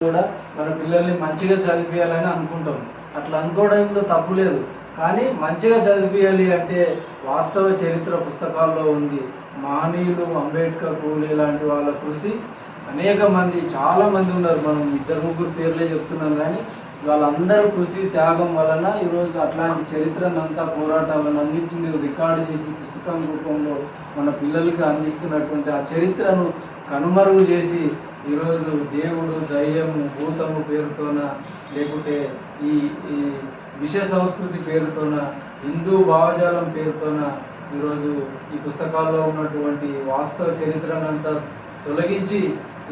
కూడా మన పిల్లల్ని మంచిగా చదివించాలని అనుకుంటాం. అట్లా అనుకోవడంలో తప్పు లేదు. కానీ మంచిగా చదివించాలి అంటే వాస్తవ చరిత్ర పుస్తకాల్లో ఉంది. మహనీయులు అంబేద్కర్, పూలే లాంటి వాళ్ళ కృషి అనేక మంది, చాలామంది ఉన్నారు. మనం ఇద్దరు ముగ్గురు పేర్లే చెప్తున్నాం కానీ వాళ్ళందరూ కృషి త్యాగం వలన ఈరోజు అట్లాంటి చరిత్రనంతా, పోరాటాలను అన్నింటినీ రికార్డు చేసి పుస్తకం రూపంలో మన పిల్లలకి అందిస్తున్నటువంటి ఆ చరిత్రను కనుమరుగు చేసి ఈరోజు దేవుడు, దయ్యము, భూతము పేరుతోన, లేకుంటే ఈ ఈ విష సంస్కృతి పేరుతోన, హిందూ భావజాలం పేరుతోన ఈరోజు ఈ పుస్తకాల్లో ఉన్నటువంటి వాస్తవ చరిత్రనంతా తొలగించి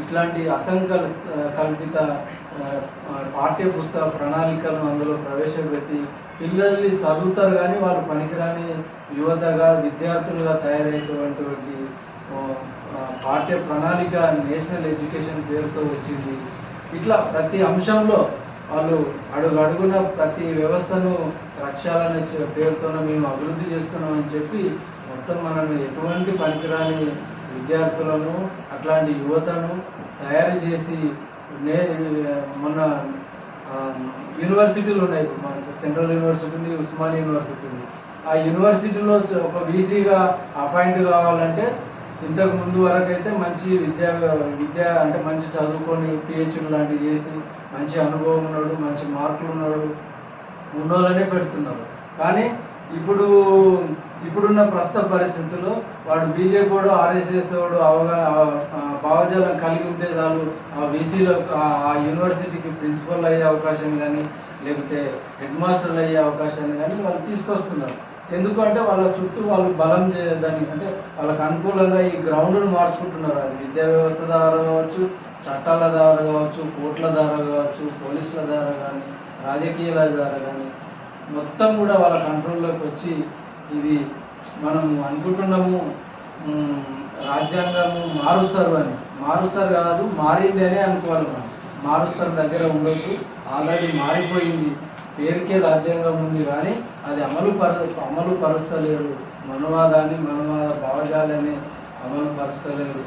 ఇట్లాంటి కల్పిత పాఠ్య పుస్తక ప్రణాళికలను అందులో ప్రవేశపెట్టి పిల్లల్ని చదువుతారు కానీ వాళ్ళు పనికిరాని యువతగా, విద్యార్థులుగా తయారయ్యేటువంటి పాఠ్య ప్రణాళిక నేషనల్ ఎడ్యుకేషన్ పేరుతో వచ్చింది. ఇట్లా ప్రతి అంశంలో వాళ్ళు అడుగున ప్రతి వ్యవస్థను రక్షాలనే పేరుతోనే మేము అభివృద్ధి చేస్తున్నామని చెప్పి మొత్తం మనల్ని ఎటువంటి పనికిరాని విద్యార్థులను, అట్లాంటి యువతను తయారు చేసి మొన్న యూనివర్సిటీలు ఉన్నాయి. ఇప్పుడు మనకు సెంట్రల్ యూనివర్సిటీ ఉంది, ఉస్మానియా యూనివర్సిటీ ఉంది. ఆ యూనివర్సిటీలో ఒక వీసీగా అపాయింట్ కావాలంటే ఇంతకు ముందు వరకు అయితే మంచి విద్య అంటే మంచి చదువుకొని పిహెచ్డి లాంటివి చేసి మంచి అనుభవం ఉన్నాడు, మంచి మార్కులు ఉన్నోళ్ళనే పెడుతున్నారు. కానీ ఇప్పుడున్న ప్రస్తుత పరిస్థితుల్లో వాడు బీజేపీ వాడు, ఆర్ఎస్ఎస్ వాడు భావజాలం కలిగి ఉంటే చాలు ఆ వీసీలో ఆ యూనివర్సిటీకి ప్రిన్సిపల్ అయ్యే అవకాశం కానీ, లేకపోతే హెడ్ మాస్టర్లు అయ్యే అవకాశాన్ని కానీ వాళ్ళు తీసుకొస్తున్నారు. ఎందుకంటే వాళ్ళ చుట్టూ వాళ్ళు బలం చేయడానికి, అంటే వాళ్ళకు అనుకూలంగా ఈ గ్రౌండ్ను మార్చుకుంటున్నారు. అది విద్యా వ్యవస్థ ద్వారా కావచ్చు, చట్టాల ద్వారా కావచ్చు, కోర్టుల ద్వారా కావచ్చు, పోలీసుల ద్వారా కానీ, రాజకీయాల ద్వారా కానీ మొత్తం కూడా వాళ్ళ కంట్రోల్లోకి వచ్చి ఇది మనం అనుకుంటున్నాము రాజ్యాంగము మారుస్తారు కాదు, మారింది అనే అనుకోవాలి. మనం మారుస్తారు దగ్గర ఉండొద్దు, ఆల్రెడీ మారిపోయింది. పేరుకే రాజ్యాంగం ఉంది కానీ అది అమలు పరుస్తలేరు. మనవాద భావజాలని అమలు పరుస్తలేరు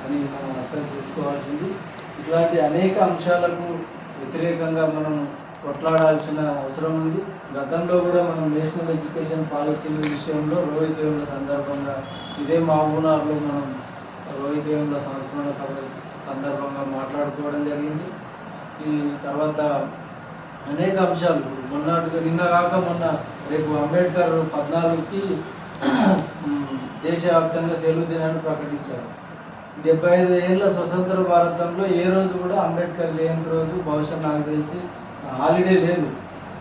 అని మనం అర్థం చేసుకోవాల్సింది. ఇట్లాంటి అనేక అంశాలకు వ్యతిరేకంగా మనం కొట్లాడాల్సిన అవసరం ఉంది. గతంలో కూడా మనం నేషనల్ ఎడ్యుకేషన్ పాలసీల విషయంలో రోహిత్ వేముల సందర్భంగా ఇదే మహబూబ్నగర్లో మనం రోహిత్ వేముల సంస్మరణ సభ సందర్భంగా మాట్లాడుకోవడం జరిగింది. ఈ తర్వాత అనేక అంశాలు నిన్న కాక మొన్న రేపు అంబేద్కర్ 14కి దేశవ్యాప్తంగా సెలవు దినాన్ని ప్రకటించారు. 75 ఏళ్ళ స్వతంత్ర భారతంలో ఏ రోజు కూడా అంబేద్కర్ జయంతి రోజు బహుశా నాకు తెలిసి హాలిడే లేదు.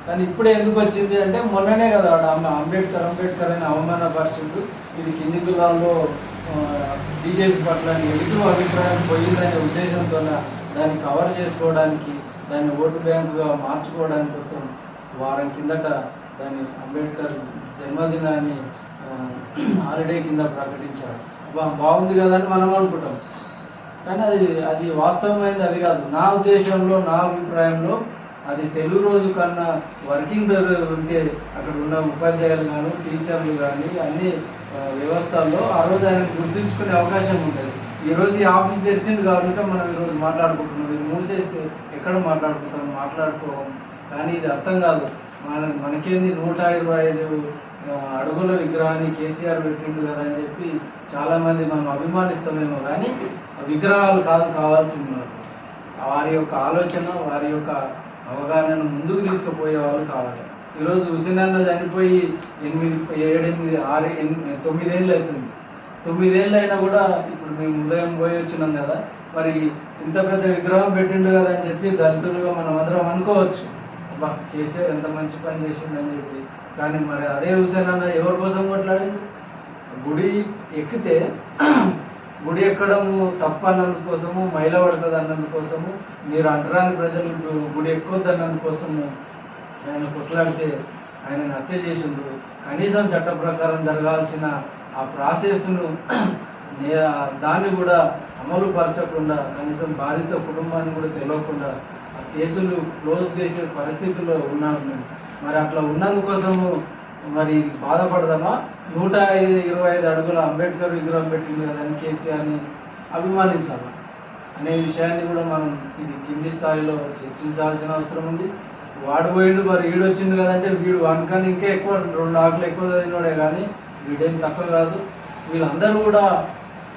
కానీ ఇప్పుడే ఎందుకు వచ్చింది అంటే మొన్ననే కదా అంబేద్కర్ అని అవమానపరిచిండు. ఇది కింది కులాల్లో బీజేపీ పట్ల నెగిటివ్ అభిప్రాయం పోయిందనే ఉద్దేశంతో దాన్ని కవర్ చేసుకోవడానికి, దాన్ని ఓటు బ్యాంకుగా మార్చుకోవడానికి కోసం వారం కిందట దాన్ని అంబేద్కర్ జన్మదినాన్ని హాలిడే కింద ప్రకటించారు. బాగుంది కదా అని మనం అనుకుంటాం. కానీ అది వాస్తవమైనది అది కాదు. నా ఉద్దేశంలో, నా అభిప్రాయంలో అది సెలవు రోజు కన్నా వర్కింగ్ డే ఉంటే అక్కడ ఉన్న ఉపాధ్యాయులు కానీ, టీచర్లు కానీ అన్ని వ్యవస్థల్లో ఆ రోజు ఆయనకు గుర్తుంచుకునే అవకాశం ఉంటుంది. ఈరోజు ఈ ఆఫీస్ తెరిచింది కాబట్టి మనం ఈరోజు మాట్లాడుకుంటున్నాం. ఇది మూసేస్తే ఎక్కడ మాట్లాడుకోవం. కానీ ఇది అర్థం కాదు. మనకేంది 125 అడుగుల విగ్రహాన్ని కేసీఆర్ పెట్టిండు కదా అని చెప్పి చాలామంది మనం అభిమానిస్తామేమో, కానీ విగ్రహాలు కావాల్సింది మనకు. వారి యొక్క ఆలోచన, వారి యొక్క అవగాహనను ముందుకు తీసుకుపోయే వాళ్ళు కావాలి. ఈరోజు హుసేన్ చనిపోయి 9 ఏళ్ళు అవుతుంది. 9 ఏళ్ళు అయినా కూడా ఇప్పుడు మేము ఉదయం పోయి వచ్చినాం కదా, మరి ఇంత పెద్ద విగ్రహం పెట్టిండు కదా అని చెప్పి దళితులుగా మనం అందరం అనుకోవచ్చు, అబ్బా కేసీఆర్ ఎంత మంచి పని చేసిండని చెప్పి. కానీ మరి అదే హుసేన్ ఎవరి కోసం కొట్లాడింది? గుడి ఎక్కితే గుడి ఎక్కడము తప్పు అన్నందుకోసము, మైల పడుతుంది అన్నందుకోసము, మీరు అంటరాని ప్రజలు గుడి ఎక్కొద్దు అన్నందుకోసము ఆయన కొట్లాడితే ఆయనను హత్య చేసిండ్రు. కనీసం చట్ట ప్రకారం జరగాల్సిన ఆ ప్రాసెస్ను దాన్ని కూడా అమలు పరచకుండా, కనీసం బాధిత కుటుంబాన్ని కూడా తెలియకుండా ఆ కేసులు క్లోజ్ చేసే పరిస్థితుల్లో ఉన్నాము. మరి అట్లా ఉన్నందుకోసము మరి బాధపడదామా? 125 అడుగుల అంబేద్కర్ విగ్రహం పెట్టింది కదా అని కేసీఆర్ని అభిమానించాలి. అనే విషయాన్ని కూడా మనం ఇది కింది స్థాయిలో చర్చించాల్సిన అవసరం ఉంది. వాడు పోయిండు మరి వీడు వచ్చిండు కదంటే వీడు వానికన్నా ఇంకా ఎక్కువ 2 ఆకులు ఎక్కువ చదివినోడే కానీ వీడేం తక్కువ కాదు. వీళ్ళందరూ కూడా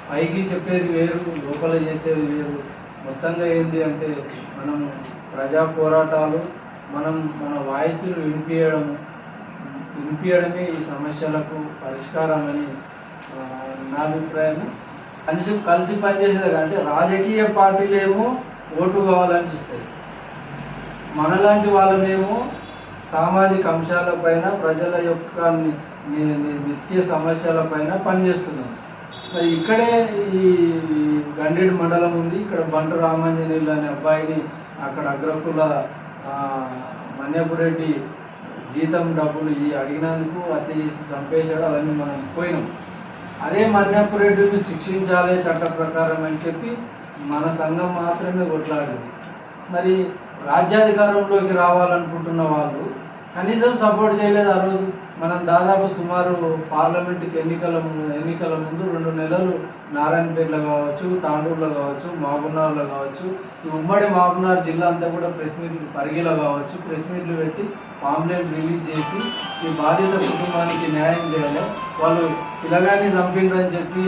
పైకి చెప్పేది వేరు, లోపల చేసేది వేరు. మొత్తంగా ఏంటి అంటే మనం ప్రజా పోరాటాలు, మన వాయిస్లు వినిపించడమే ఈ సమస్యలకు పరిష్కారం అని నా అభిప్రాయం. కలిసి పనిచేసేది అంటే రాజకీయ పార్టీలేమో ఓటు కావాలని చూస్తాయి, మనలాంటి వాళ్ళమేమో సామాజిక అంశాలపైన ప్రజల యొక్క నిత్య సమస్యలపైన పనిచేస్తున్నాం. మరి ఇక్కడే ఈ గండేడు మండలం ఉంది, ఇక్కడ బంటు రామాంజనేయులు అనే అబ్బాయిని అక్కడ అగ్రకుల మన్యపురెడ్డి జీతం డబ్బులు అడిగినందుకు హత్య చేసి చంపేశాడు. అవన్నీ మనం పోయినాం. అదే మన్యపురెడ్డిని శిక్షించాలి చట్ట ప్రకారం అని చెప్పి మన సంఘం మాత్రమే కొట్లాడింది. మరి రాజ్యాధికారంలోకి రావాలనుకుంటున్న వాళ్ళు కనీసం సపోర్ట్ చేయలేదు ఆ రోజు. మనం దాదాపు సుమారు పార్లమెంటుకి ఎన్నికల ముందు 2 నెలలు నారాయణపేటలో కావచ్చు, తాండూరులో కావచ్చు, మహబూబ్నగర్లో కావచ్చు, ఈ ఉమ్మడి మహబూబ్నగర్ జిల్లా అంతా కూడా ప్రెస్ మీట్లు, పరిగిలో కావచ్చు, ప్రెస్ మీట్లు పెట్టి పాంప్లెట్ రిలీజ్ చేసి ఈ బాధిత కుటుంబానికి న్యాయం చేయాలి. వాళ్ళు పిల్లగాన్ని చంపిండ్రని చెప్పి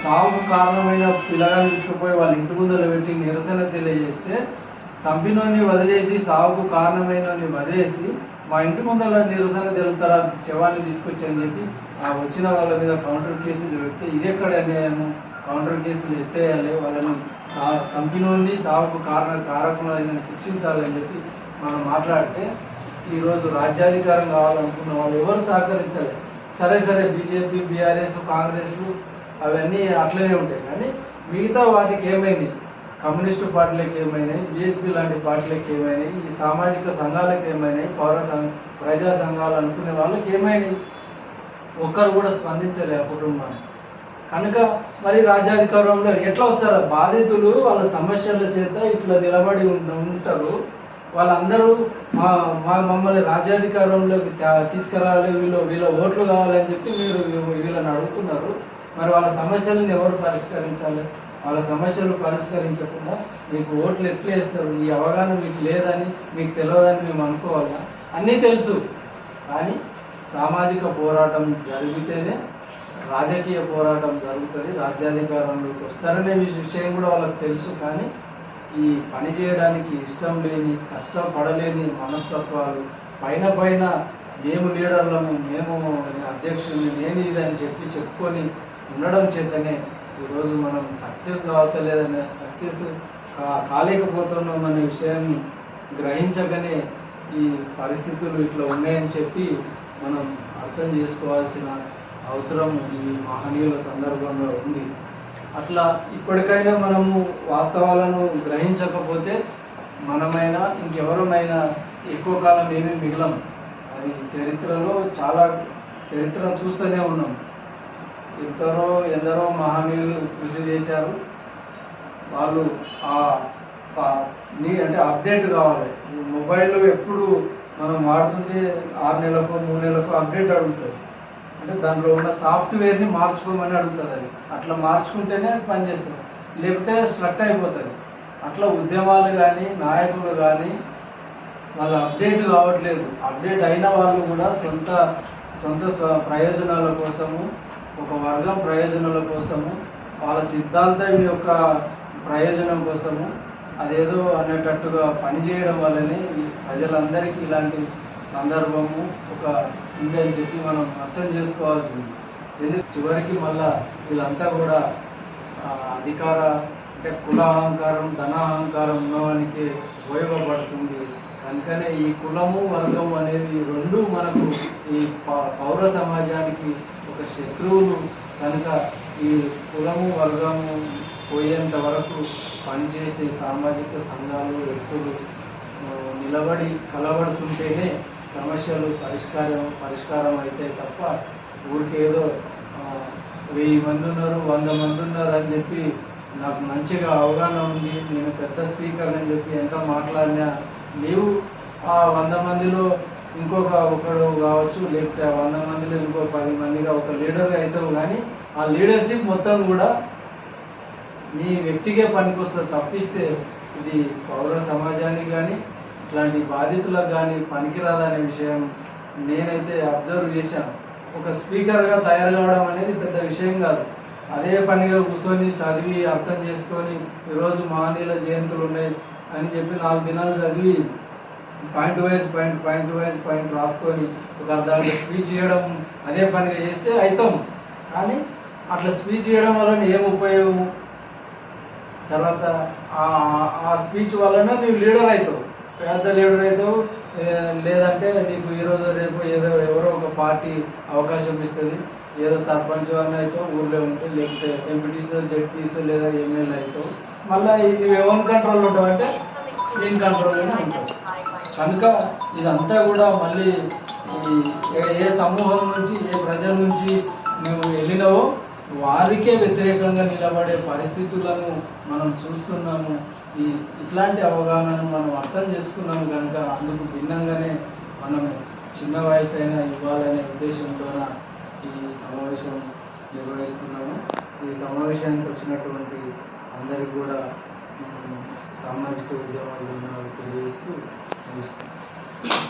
సాగుకు కారణమైన పిల్లగాన్ని తీసుకుపోయి వాళ్ళ ఇంటి ముందర పెట్టి నిరసన తెలియజేస్తే, చంపినోని వదిలేసి సాగుకు కారణమైన వదిలేసి మా ఇంటి ముందర నిరసన తెలుపుతారా శవాన్ని తీసుకొచ్చి అని చెప్పి వచ్చిన వాళ్ళ మీద కౌంటర్ కేసులు పెడితే ఇది ఎక్కడ అన్యాయము? కౌంటర్ కేసులు ఎత్తేయాలి, వాళ్ళని చంపినోని సాగుకు కారకులను శిక్షించాలని చెప్పి మనం మాట్లాడితే ఈరోజు రాజ్యాధికారం కావాలనుకున్న వాళ్ళు ఎవరు సహకరించాలి? సరే బీజేపీ, బీఆర్ఎస్, కాంగ్రెస్లు అవన్నీ అట్లనే ఉంటాయి. కానీ మిగతా వాటికి ఏమైనాయి? కమ్యూనిస్టు పార్టీలకు ఏమైనాయి, బీఎస్పీ లాంటి పార్టీలకు ఏమైనాయి, ఈ సామాజిక సంఘాలకు ఏమైనాయి, ప్రజా సంఘాలు అనుకునే వాళ్ళకి ఏమైనాయి? ఒక్కరు కూడా స్పందించలే ఆ కుటుంబాన్ని. కనుక మరి రాజ్యాధికారంలో ఎట్లా వస్తారు? బాధితులు వాళ్ళ సమస్యల చేత ఇట్లా నిలబడి ఉంటారు. వాళ్ళందరూ మమ్మల్ని రాజ్యాధికారంలోకి తీసుకురావాలి, వీళ్ళ ఓట్లు కావాలని చెప్పి మీరు వీళ్ళని అడుగుతున్నారు. మరి వాళ్ళ సమస్యలను ఎవరు పరిష్కరించాలి? వాళ్ళ సమస్యలు పరిష్కరించకుండా మీకు ఓట్లు ఎట్లా వేస్తారు? ఈ అవగాహన మీకు లేదని, మీకు తెలియదని మేము అనుకోవాలా? అన్నీ తెలుసు, కానీ సామాజిక పోరాటం జరిగితేనే రాజకీయ పోరాటం జరుగుతుంది, రాజ్యాధికారంలోకి వస్తారనే విషయం కూడా వాళ్ళకి తెలుసు. కానీ ఈ పని చేయడానికి ఇష్టం లేని, కష్టపడలేని మనస్తత్వాలు పైన మేము లీడర్లము, మేము అధ్యక్షుల్ని, నేను ఇది అని చెప్పుకొని ఉండడం చేతనే ఈరోజు మనం సక్సెస్ కావట్లేదనే, సక్సెస్ కాలేకపోతున్నాం అనే విషయాన్ని గ్రహించగానే ఈ పరిస్థితులు ఇట్లా ఉన్నాయని చెప్పి మనం అర్థం చేసుకోవాల్సిన అవసరం ఈ మహనీయుల సందర్భంలో ఉంది. అట్లా ఇప్పటికైనా మనము వాస్తవాలను గ్రహించకపోతే మనమైనా ఇంకెవరమైనా ఎక్కువ కాలం ఏమీ మిగలం. అది చరిత్రలో చాలా చరిత్ర చూస్తూనే ఉన్నాం. ఎందరో మహనీయులు కృషి చేశారు. వాళ్ళు అంటే అప్డేట్ కావాలి. మొబైల్లో ఎప్పుడు మనం వాడుతుంటే 6 నెలలకు 3 నెలలకు అప్డేట్ అడుగుతుంది. అంటే దాంట్లో ఉన్న సాఫ్ట్వేర్ని మార్చుకోమని అడుగుతుంది. అది అట్లా మార్చుకుంటేనే పనిచేస్తుంది, లేకపోతే స్ట్రక్ అయిపోతుంది. అట్లా ఉద్యమాలు కానీ, నాయకులు కానీ వాళ్ళు అప్డేట్ కావట్లేదు. అప్డేట్ అయిన వాళ్ళు కూడా సొంత ప్రయోజనాల కోసము, ఒక వర్గం ప్రయోజనాల కోసము, వాళ్ళ సిద్ధాంతం యొక్క ప్రయోజనం కోసము అదేదో అనేటట్టుగా పనిచేయడం వల్లనే ప్రజలందరికీ ఇలాంటి సందర్భము ఉందని చెప్పి మనం అర్థం చేసుకోవాల్సింది. ఎందుకు చివరికి మళ్ళా వీళ్ళంతా కూడా అధికార అంటే కుల అహంకారం, ధనాహంకారం ఉన్నవానికి ఉపయోగపడుతుంది. కనుకనే ఈ కులము, వర్గము అనేవి రెండు మనకు ఈ పౌర సమాజానికి ఒక శత్రువులు. కనుక ఈ కులము, వర్గము పోయేంత వరకు పనిచేసే సామాజిక సంఘాలు వ్యక్తులు నిలబడి కలబడుతుంటేనే సమస్యలు పరిష్కారం అయితే తప్ప ఊరికేదో 1000 మంది ఉన్నారు, 100 మంది ఉన్నారు అని చెప్పి నాకు మంచిగా అవగాహన ఉంది, నేను పెద్ద స్పీకర్ అని చెప్పి ఎంత మాట్లాడినా నీవు ఆ 100 మందిలో ఒకడు కావచ్చు, లేకపోతే ఆ 100 మందిలో ఇంకో 10 మందిగా ఒక లీడర్గా అవుతావు. కానీ ఆ లీడర్షిప్ మొత్తం కూడా మీ వ్యక్తికే పనికొస్తుంది తప్పిస్తే ఇది పౌర సమాజానికి కానీ ఇట్లాంటి బాధితులకు కానీ పనికిరాదనే విషయం నేనైతే అబ్జర్వ్ చేశాను. ఒక స్పీకర్గా తయారు కావడం అనేది పెద్ద విషయం కాదు. అదే పనిగా కూర్చొని చదివి అర్థం చేసుకొని ఈరోజు మహనీయుల జయంతులు ఉన్నాయి అని చెప్పి 4 దినాలు చదివి పాయింట్ వైజ్ పాయింట్ రాసుకొని ఒక అర్ధగంట స్పీచ్ చేయడం అదే పనిగా చేస్తే అవుతాం. కానీ అట్లా స్పీచ్ చేయడం వలన ఏం ఉపయోగం? తర్వాత ఆ స్పీచ్ వలన నీవు లీడర్ అవుతావు, పెద్ద లీడర్ అవుతావు. లేదంటే నీకు ఈరోజు రేపు ఎవరో ఒక పార్టీ అవకాశం ఇస్తుంది, ఏదో సర్పంచ్ అన్న అవుతావు ఊళ్ళో ఉంటే, లేకపోతే ఎంపీటీసో జెడ్పీసో లేదా ఎమ్మెల్యే అవుతావు. మళ్ళీ నువ్వు ఎవరి కంట్రోల్ ఉంటావు అంటే నేను కంట్రోల్లోనే ఉంటావు. కనుక ఇదంతా కూడా మళ్ళీ ఏ సమూహం నుంచి ఏ ప్రజల నుంచి నువ్వు వెళ్ళినావో వారికే వ్యతిరేకంగా నిలబడే పరిస్థితులను మనం చూస్తున్నాము. ఇట్లాంటి అవగాహనను మనం అర్థం చేసుకున్నాము కనుక అందుకు భిన్నంగానే మనం చిన్న వయసు అయినా ఇవ్వాలనే ఉద్దేశంతో ఈ సమావేశం నిర్వహిస్తున్నాము. ఈ సమావేశానికి వచ్చినటువంటి అందరికీ కూడా సామాజిక ఉద్యమాలు తెలియజేస్తూ ముగిస్తాం.